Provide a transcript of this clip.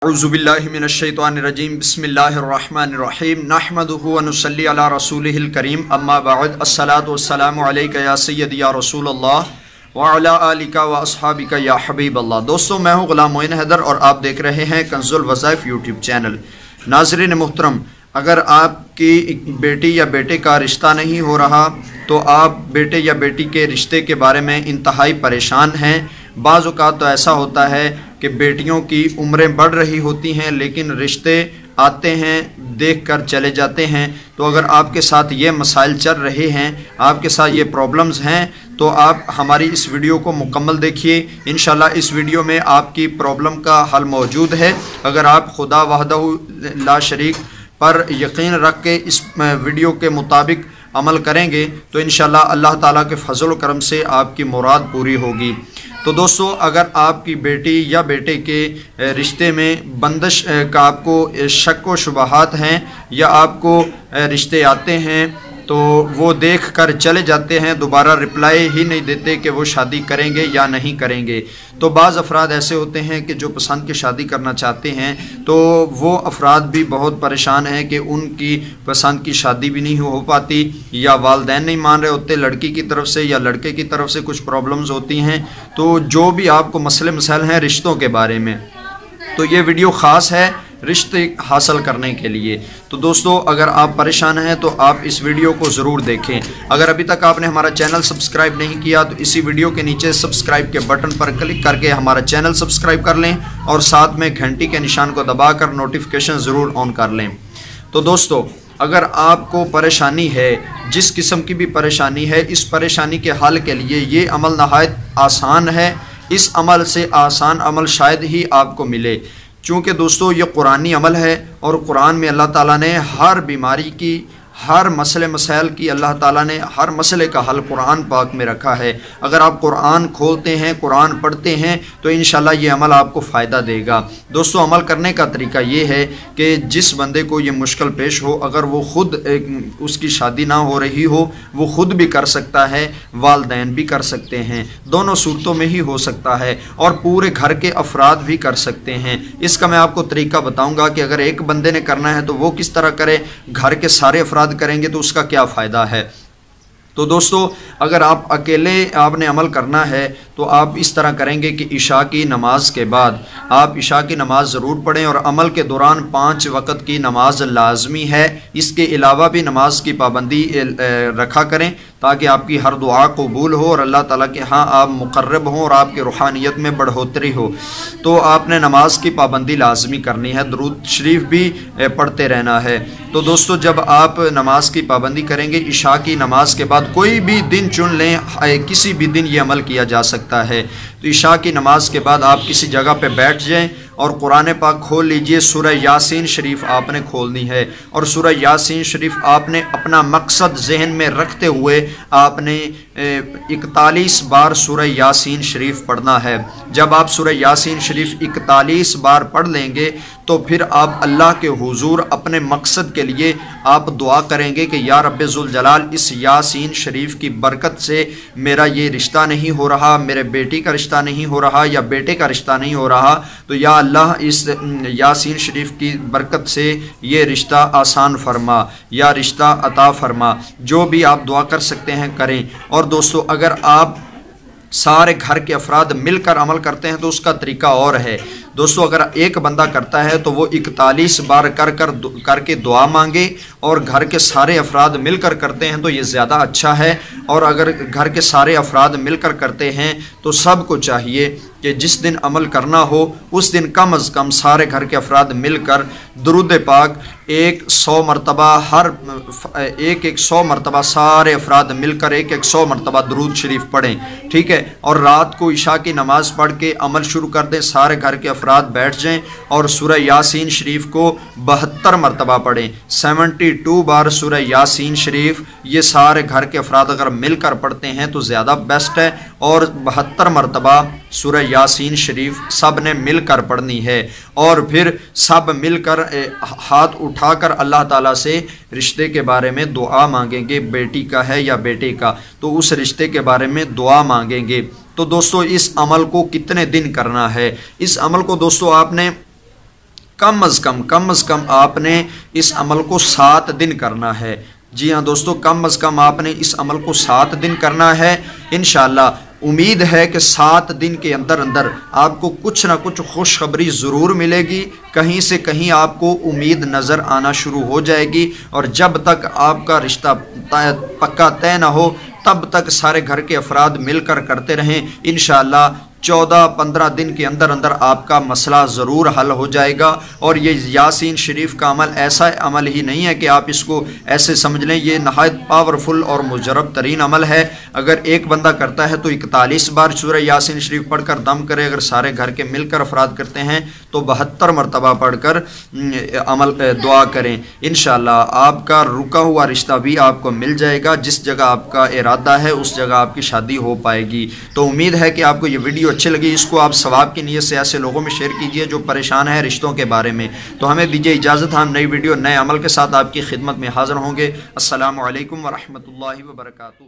औज़ुबिल्लाहि मिनश्शैतानिर्रजीम बिस्मिल्लाहिर्रहमानिर्रहीम नहमदुहु व नुसल्ली अला रसूलिहिल करीम अम्मा बअद अस्सलातु वस्सलामु अलैका या सय्यदी या रसूलल्लाह व अला आलिका व अस्हाबिका या हबीबल्लाह। दोस्तों, मैं हूँ ग़ुलाम मोइन हैदर और आप देख रहे हैं कंज़ुल वज़ाइफ यूट्यूब चैनल। नाज़रीन मोहतरम, अगर आपकी बेटी या बेटे का रिश्ता नहीं हो रहा तो आप बेटे या बेटी के रिश्ते के बारे में इंतहाई परेशान हैं। बाज़ औक़ात तो ऐसा होता है कि बेटियों की उम्रें बढ़ रही होती हैं लेकिन रिश्ते आते हैं, देख कर चले जाते हैं। तो अगर आपके साथ ये मसाइल चल रहे हैं, आपके साथ ये प्रॉब्लम्स हैं, तो आप हमारी इस वीडियो को मुकम्मल देखिए। इंशाल्लाह इस वीडियो में आपकी प्रॉब्लम का हल मौजूद है। अगर आप खुदा वहदहू ला शरीक पर यकीन रख के इस वीडियो के मुताबिक अमल करेंगे तो इंशाल्लाह अल्लाह ताला के फजल व करम से आपकी मुराद पूरी होगी। तो दोस्तों, अगर आपकी बेटी या बेटे के रिश्ते में बंदिश का आपको शक व शुबहात हैं या आपको रिश्ते आते हैं तो वो देख कर चले जाते हैं, दोबारा रिप्लाई ही नहीं देते कि वो शादी करेंगे या नहीं करेंगे। तो बाज़ अफराद ऐसे होते हैं कि जो पसंद की शादी करना चाहते हैं तो वो अफराद भी बहुत परेशान हैं कि उनकी पसंद की शादी भी नहीं हो पाती, या वालिदैन नहीं मान रहे होते लड़की की तरफ से या लड़के की तरफ से कुछ प्रॉब्लम्स होती हैं। तो जो भी आपको मसले मसाइल हैं रिश्तों के बारे में, तो ये वीडियो ख़ास है रिश्ते हासिल करने के लिए। तो दोस्तों, अगर आप परेशान हैं तो आप इस वीडियो को ज़रूर देखें। अगर अभी तक आपने हमारा चैनल सब्सक्राइब नहीं किया तो इसी वीडियो के नीचे सब्सक्राइब के बटन पर क्लिक करके हमारा चैनल सब्सक्राइब कर लें और साथ में घंटी के निशान को दबाकर नोटिफिकेशन ज़रूर ऑन कर लें। तो दोस्तों, अगर आपको परेशानी है, जिस किस्म की भी परेशानी है, इस परेशानी के हल के लिए ये अमल नहायत आसान है। इस अमल से आसान अमल शायद ही आपको मिले, चूँकि दोस्तों ये कुरानी अमल है और कुरान में अल्लाह ताला ने हर बीमारी की, हर मसले मसाइल की, अल्लाह ताला ने हर मसले का हल कुरान पाक में रखा है। अगर आप कुरान खोलते हैं, कुरान पढ़ते हैं तो इंशाल्लाह ये अमल आपको फ़ायदा देगा। दोस्तों, अमल करने का तरीका ये है कि जिस बंदे को ये मुश्किल पेश हो, अगर वो ख़ुद उसकी शादी ना हो रही हो, वो ख़ुद भी कर सकता है, वालिदैन भी कर सकते हैं, दोनों सूरतों में ही हो सकता है, और पूरे घर के अफराद भी कर सकते हैं। इसका मैं आपको तरीका बताऊँगा कि अगर एक बंदे ने करना है तो वो किस तरह करे, घर के सारे अफराद करेंगे तो उसका क्या फ़ायदा है। तो दोस्तों, अगर आप अकेले आपने अमल करना है तो आप इस तरह करेंगे कि इशा की नमाज के बाद आप इशा की नमाज ज़रूर पढ़ें और अमल के दौरान 5 वक़्त की नमाज लाजमी है। इसके अलावा भी नमाज की पाबंदी रखा करें ताकि आपकी हर दुआ कबूल हो और अल्लाह ताला के हाँ आप मुकर्रब हों और आपके रूहानियत में बढ़ोतरी हो। तो आपने नमाज की पाबंदी लाजमी करनी है, दुरूद शरीफ भी पढ़ते रहना है। तो दोस्तों, जब आप नमाज की पाबंदी करेंगे, इशा की नमाज के बाद कोई भी दिन चुन लें, किसी भी दिन ये अमल किया जा सकता है। तो इशा की नमाज के बाद आप किसी जगह पे बैठ जाएं और कुरान पाक खोल लीजिए। सूरह यासीन शरीफ आपने खोलनी है और सूरह यासीन शरीफ आपने अपना मकसद जहन में रखते हुए आपने 41 बार सूरह यासीन शरीफ पढ़ना है। जब आप सूरह यासीन शरीफ 41 बार पढ़ लेंगे तो फिर आप अल्लाह के हुजूर अपने मकसद के लिए आप दुआ करेंगे कि या रब्बे ज़ुल जलाल, इस यासीन शरीफ की बरकत से मेरा ये रिश्ता नहीं हो रहा, मेरे बेटी का रिश्ता नहीं हो रहा या बेटे का रिश्ता नहीं हो रहा, तो या अल्लाह इस यासीन शरीफ की बरकत से ये रिश्ता आसान फरमा या रिश्ता अता फरमा। जो भी आप दुआ कर सकते हैं करें। और दोस्तों, अगर आप सारे घर के अफराद मिलकर अमल करते हैं तो उसका तरीका और है। दोस्तों, अगर एक बंदा करता है तो वो 41 बार करके दुआ मांगे और घर के सारे अफराद मिलकर करते हैं तो ये ज़्यादा अच्छा है। और अगर घर के सारे अफराद मिलकर करते हैं तो सबको चाहिए कि जिस दिन अमल करना हो उस दिन कम अज़ कम सारे घर के अफराद मिलकर दुरूद पाक 100 मरतबा, हर एक 100 मरतबा सारे अफराद मिलकर 100 मरतबा दुरूद शरीफ पढ़ें, ठीक है। और रात को इशा की नमाज़ पढ़ के अमल शुरू कर दें, सारे घर के अफराद बैठ जाएं और सूरह यासीन शरीफ को 72 मरतबा पढ़ें। 72 बार सूरह यासीन शरीफ ये सारे घर के अफराद अगर मिलकर पढ़ते हैं तो ज़्यादा बेस्ट है। और 72 मरतबा सूरह यासीन शरीफ सब ने मिलकर पढ़नी है और फिर सब मिलकर हाथ उठाकर अल्लाह ताला से रिश्ते के बारे में दुआ मांगेंगे। बेटी का है या बेटे का, तो उस रिश्ते के बारे में दुआ मांगेंगे। तो दोस्तों, इस अमल को कितने दिन करना है? इस अमल को दोस्तों आपने کم از کم آپ نے اس عمل کو 7 دن کرنا ہے۔ جی ہاں دوستو، کم از کم آپ نے اس عمل کو 7 دن کرنا ہے۔ انشاءاللہ امید ہے کہ 7 دن کے اندر آپ کو کچھ نہ کچھ خوشخبری ضرور ملے گی، کہیں سے کہیں آپ کو امید نظر آنا شروع ہو جائے گی، اور جب تک آپ کا رشتہ پکا طے نہ ہو تب تک سارے گھر کے افراد مل کر کرتے رہیں۔ انشاءاللہ 14-15 دن کے اندر آپ کا مسئلہ ضرور حل ہو جائے گا۔ اور یہ یاسین شریف کا عمل ایسا عمل ہی نہیں ہے کہ آپ اس کو ایسے سمجھ لیں، یہ نہایت پاورفل اور مجرب ترین عمل ہے۔ اگر ایک بندہ کرتا ہے تو 41 بار سورہ یاسین شریف پڑھ کر دم کرے، اگر سارے گھر کے مل کر افراد کرتے ہیں تو 72 مرتبہ پڑھ کر دعا کریں۔ انشاءاللہ آپ کا رکا ہوا رشتہ بھی آپ کو مل جائے گا، جس جگہ آپ کا ارادہ ہے اس جگہ آپ کی شادی ہو پائے گی۔ تو امید ہے کہ آپ کو یہ ویڈیو اچھی لگی، اس کو آپ ثواب کی نیت سے ایسے لوگوں میں شیئر کیجئے جو پریشان ہیں رشتوں کے بارے میں۔ تو ہمیں دیجیے اجازت، ہم نئی ویڈیو نئے عمل کے ساتھ آپ کی خدمت میں حاضر ہوں گے۔ السلام علیکم ورحمۃ اللہ وبرکاتہ۔